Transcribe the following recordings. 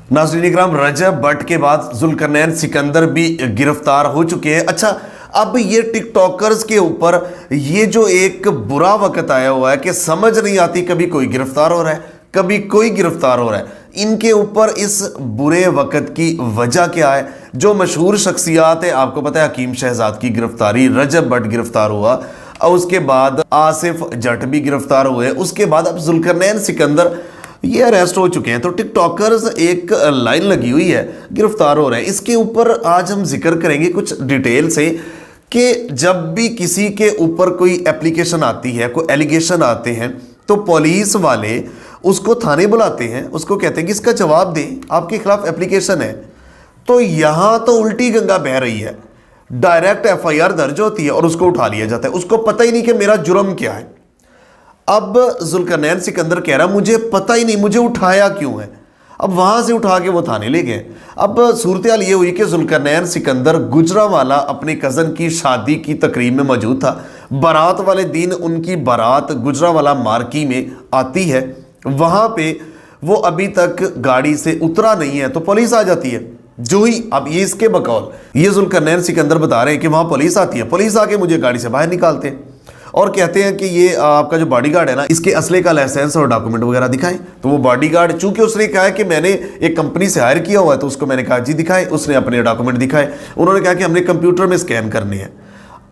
नाज़रीन इकराम, रजब भट्ट के बाद जुल्करनैन सिकंदर भी गिरफ्तार हो चुके हैं। अच्छा, अब ये टिकटॉकर्स के ऊपर ये जो एक बुरा वक्त आया हुआ है कि समझ नहीं आती, कभी कोई गिरफ्तार हो रहा है, कभी कोई गिरफ्तार हो रहा है। इनके ऊपर इस बुरे वक्त की वजह क्या है? जो मशहूर शख्सियात है, आपको पता है हकीम शहजाद की गिरफ्तारी, रजब भट्ट गिरफ्तार हुआ, और उसके बाद आसिफ जट भी गिरफ्तार हुए, उसके बाद अब जुल्करनैन सिकंदर ये अरेस्ट हो चुके हैं। तो टिकटॉकर्स एक लाइन लगी हुई है, गिरफ्तार हो रहे हैं। इसके ऊपर आज हम जिक्र करेंगे कुछ डिटेल से कि जब भी किसी के ऊपर कोई एप्लीकेशन आती है, कोई एलिगेशन आते हैं, तो पुलिस वाले उसको थाने बुलाते हैं, उसको कहते हैं कि इसका जवाब दें, आपके खिलाफ एप्लीकेशन है। तो यहाँ तो उल्टी गंगा बह रही है, डायरेक्ट एफआईआर दर्ज होती है और उसको उठा लिया जाता है। उसको पता ही नहीं कि मेरा जुर्म क्या है। अब जुल्करनैन सिकंदर कह रहा मुझे पता ही नहीं, मुझे उठाया क्यों है। अब वहां से उठा के वो थाने ले गए। अब सूरत हाल ये हुई कि जुल्करनैन सिकंदर गुजरांवाला अपने कज़न की शादी की तकरीब में मौजूद था। बारात वाले दिन उनकी बारात गुजरांवाला मार्की में आती है। वहां पे वो अभी तक गाड़ी से उतरा नहीं है, तो पुलिस आ जाती है। जो ही अब ये इसके बकौल ये जुल्करनैन सिकंदर बता रहे हैं कि वहां पुलिस आती है, पुलिस आके मुझे गाड़ी से बाहर निकालते हैं और कहते हैं कि ये आपका जो बॉडीगार्ड है ना, इसके असले का लाइसेंस और डॉक्यूमेंट वगैरह दिखाएं। तो वो बॉडीगार्ड, चूंकि उसने कहा है कि मैंने एक कंपनी से हायर किया हुआ है, तो उसको मैंने कहा जी दिखाएं। उसने अपने डॉक्यूमेंट दिखाए। उन्होंने कहा कि हमने कंप्यूटर में स्कैन करने हैं।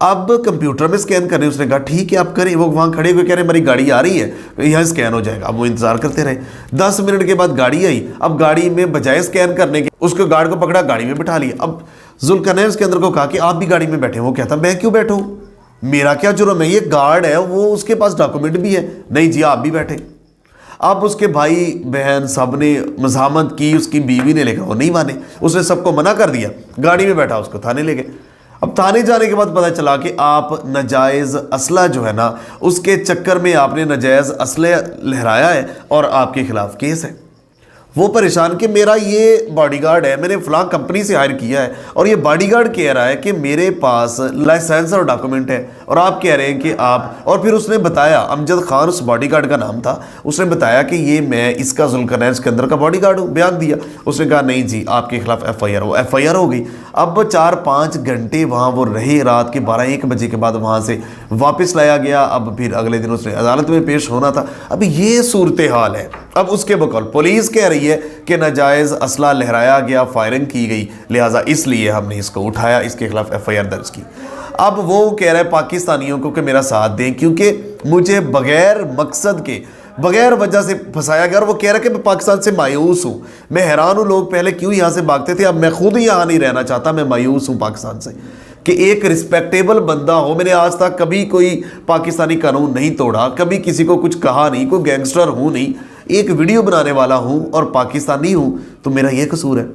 अब कंप्यूटर में स्कैन करने, उसने कहा ठीक है आप करें। वो वहाँ खड़े हुए कह रहे हमारी गाड़ी आ रही है, यहाँ स्कैन हो जाएगा। अब वो इंतजार करते रहे। 10 मिनट के बाद गाड़ी आई। अब गाड़ी में बजाय स्कैन करने के उसको गार्ड को पकड़ा, गाड़ी में बिठा लिया। अब जुल्करनैन के अंदर को कहा कि आप भी गाड़ी में बैठे। वो कहता मैं क्यों बैठूं, मेरा क्या जुर्म है, ये गार्ड है, वो उसके पास डॉक्यूमेंट भी है। नहीं जी आप भी बैठे। अब उसके भाई बहन सब ने मज़ामत की, उसकी बीवी ने, लेकर वो नहीं माने। उसने सबको मना कर दिया, गाड़ी में बैठा, उसको थाने ले गए। अब थाने जाने के बाद पता चला कि आप नाजायज़ असला जो है ना, उसके चक्कर में आपने नाजायज़ असले लहराया है और आपके खिलाफ केस है। वो परेशान कि मेरा ये बॉडीगार्ड है, मैंने फलां कंपनी से हायर किया है, और ये बॉडीगार्ड कह रहा है कि मेरे पास लाइसेंस और डॉक्यूमेंट है, और आप कह रहे हैं कि आप। और फिर उसने बताया, अमजद खान उस बॉडीगार्ड का नाम था, उसने बताया कि ये मैं इसका जुल्करनैन के अंदर का बॉडीगार्ड हूँ। बयान दिया। उसने कहा नहीं जी आपके खिलाफ एफआईआर हो। एफआईआर हो गई। अब 4-5 घंटे वहाँ वो रहे। रात के 12-1 बजे के बाद वहाँ से वापस लाया गया। अब फिर अगले दिन उसने अदालत में पेश होना था। अब ये सूरत हाल है। अब उसके बकौल पुलिस कह रही है कि नाजायज़ असला लहराया गया, फायरिंग की गई, लिहाजा इसलिए हमने इसको उठाया, इसके खिलाफ एफआईआर दर्ज की। अब वो कह रहा है पाकिस्तानियों को कि मेरा साथ दें, क्योंकि मुझे बगैर मकसद के, बगैर वजह से फंसाया गया। और वो कह रहा है कि मैं पाकिस्तान से मायूस हूँ, मैं हैरान हूँ, लोग पहले क्यों यहाँ से भागते थे, अब मैं खुद यहाँ नहीं रहना चाहता, मैं मायूस हूँ पाकिस्तान से। कि एक रिस्पेक्टेबल बंदा हो, मैंने आज तक कभी कोई पाकिस्तानी कानून नहीं तोड़ा, कभी किसी को कुछ कहा नहीं, कोई गैंगस्टर हूँ नहीं, एक वीडियो बनाने वाला हूँ और पाकिस्तानी हूँ, तो मेरा ये कसूर है।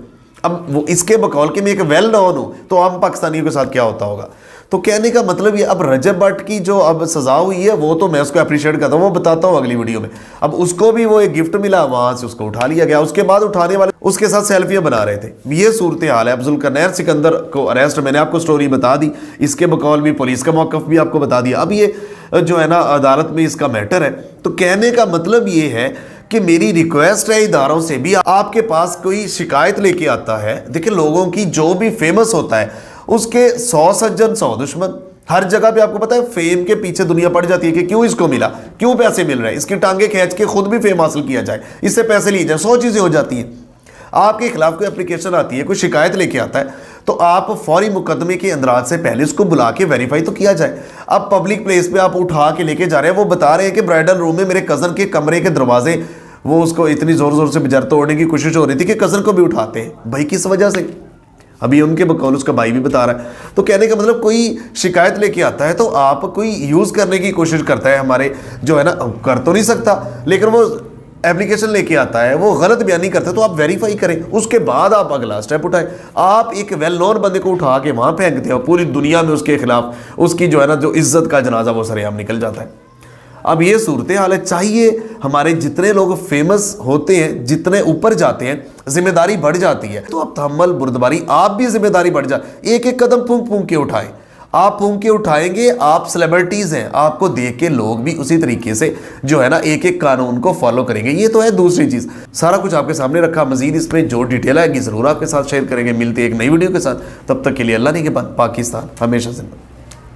अब वो इसके बकौल कि मैं एक वेल नोन हूँ, तो आम पाकिस्तानियों के साथ क्या होता होगा। तो कहने का मतलब ये, अब रजब भट्ट की जो अब सज़ा हुई है, वो तो मैं उसको अप्रिशिएट करता हूँ, वो बताता हूँ अगली वीडियो में। अब उसको भी वो एक गिफ्ट मिला, वहाँ से उसको उठा लिया गया। उसके बाद उठाने वाले उसके साथ सेल्फियाँ बना रहे थे। ये सूरत हाल है। अब जुल्करनैन सिकंदर को अरेस्ट, मैंने आपको स्टोरी बता दी, इसके बकौल भी पुलिस का मौक़िफ़ भी आपको बता दिया। अब ये जो है ना अदालत में इसका मैटर है। तो कहने का मतलब ये है कि मेरी रिक्वेस्ट है इदारों से भी, आपके पास कोई शिकायत लेके आता है, देखिए लोगों की जो भी फेमस होता है उसके 100 सज्जन 100 दुश्मन। हर जगह पे आपको पता है फेम के पीछे दुनिया पड़ जाती है कि क्यों इसको मिला, क्यों पैसे मिल रहे हैं, इसकी टांगे खींच के खुद भी फेम हासिल किया जाए, इससे पैसे लिए जाए, 100 चीज़ें हो जाती हैं। आपके खिलाफ कोई एप्लीकेशन आती है, कोई शिकायत लेके आता है, तो आप फौरी मुकदमे के अंदराज से पहले उसको बुला के वेरीफाई तो किया जाए। अब पब्लिक प्लेस पे आप उठा के लेके जा रहे हैं। वो बता रहे हैं कि ब्राइडल रूम में मेरे कज़न के कमरे के दरवाजे, वो उसको इतनी ज़ोर ज़ोर से बजर तोड़ने की कोशिश हो रही थी कि कज़न को भी उठाते हैं। भाई किस वजह से, अभी उनके बकौल उसका भाई भी बता रहा है। तो कहने का मतलब कोई शिकायत लेके आता है तो आप कोई यूज़ करने की कोशिश करता है, हमारे जो है ना, कर तो नहीं सकता, लेकिन वो एप्लीकेशन लेके आता है, वो गलत बयानी करता है, तो आप वेरीफाई करें, उसके बाद आप अगला स्टेप उठाएं। आप एक वेल नोन बंदे को उठा के वहाँ फेंकते हो, पूरी दुनिया में उसके खिलाफ उसकी जो है ना जो इज्जत का जनाजा वो सरेआम निकल जाता है। अब ये सूरत हाल है। चाहिए हमारे जितने लोग फेमस होते हैं, जितने ऊपर जाते हैं, जिम्मेदारी बढ़ जाती है। तो अब तहम्मुल बुर्दबारी, आप भी जिम्मेदारी बढ़ जाए, एक एक कदम फूंक फूंक के उठाएं। आप फूंक के उठाएंगे, आप सेलिब्रिटीज हैं, आपको देख के लोग भी उसी तरीके से जो है ना एक एक कानून को फॉलो करेंगे। ये तो है दूसरी चीज, सारा कुछ आपके सामने रखा। मजीद इसमें जो डिटेल आएगी जरूर आपके साथ शेयर करेंगे। मिलते एक नई वीडियो के साथ, तब तक के लिए अल्लाह ने के बाद पाकिस्तान हमेशा जिंदा।